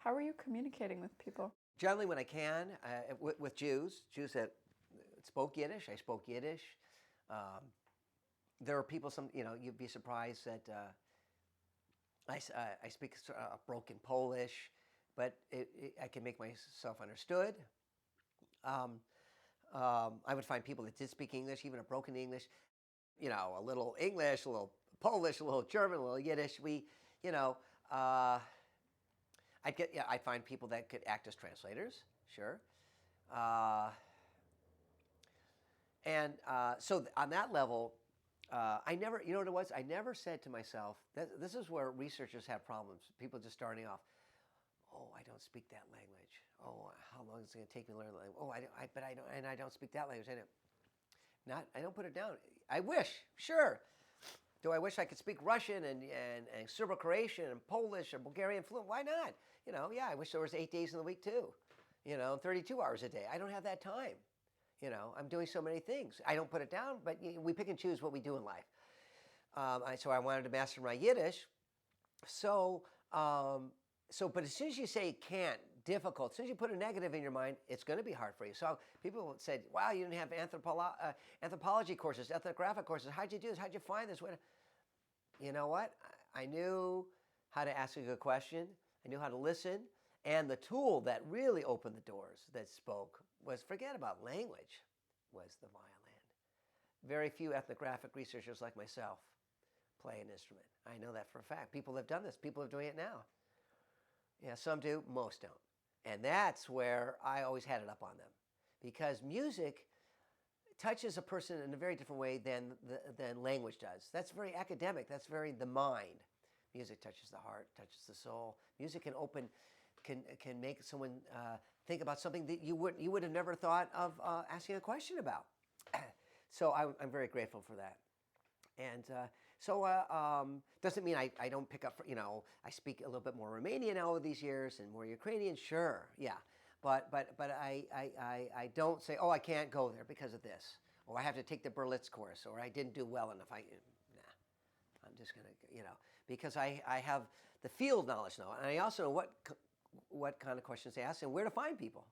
How are you communicating with people? Generally, when I can, with Jews that spoke Yiddish, I spoke Yiddish. Um, there are people, you'd be surprised that I speak broken Polish, but I can make myself understood. Um, I would find people that did speak English, even a broken English, a little English, a little Polish, a little German, a little Yiddish. You know, uh, I'd find people that could act as translators, sure. Uh, and on that level, I never, you know what it was? I never said to myself, this is where researchers have problems, people just starting off. Oh, I don't speak that language. Oh, how long is it going to take me to learn the language? Oh, I don't speak that language. I don't put it down. I wish, sure. Do I wish I could speak Russian and Serbo-Croatian and Polish or Bulgarian fluent? Why not? Yeah, I wish there was 8 days in the week too. 32 hours a day. I don't have that time. I'm doing so many things. I don't put it down, but we pick and choose what we do in life. So I wanted to master my Yiddish. But as soon as you say can't, difficult, as soon as you put a negative in your mind, it's going to be hard for you. So people said, wow, you didn't have anthropology courses, ethnographic courses. How'd you do this? How'd you find this? You know what? I knew how to ask a good question. I knew how to listen. And the tool that really opened the doors that spoke was, forget about language, was the violin. Very few ethnographic researchers like myself play an instrument. I know that for a fact. People have done this. People are doing it now. Yeah, some do, most don't. And that's where I always had it up on them. Because music touches a person in a very different way than language does. That's very academic. That's very the mind. Music touches the heart, touches the soul. Music can make someone think about something that you would have never thought of asking a question about. So I'm very grateful for that. And doesn't mean I don't pick up, I speak a little bit more Romanian now over these years and more Ukrainian, sure, yeah. But I don't say, oh, I can't go there because of this, or I have to take the Berlitz course, or I didn't do well enough. I'm just going to, because I have the field knowledge now, and I also know what kind of questions to ask and where to find people.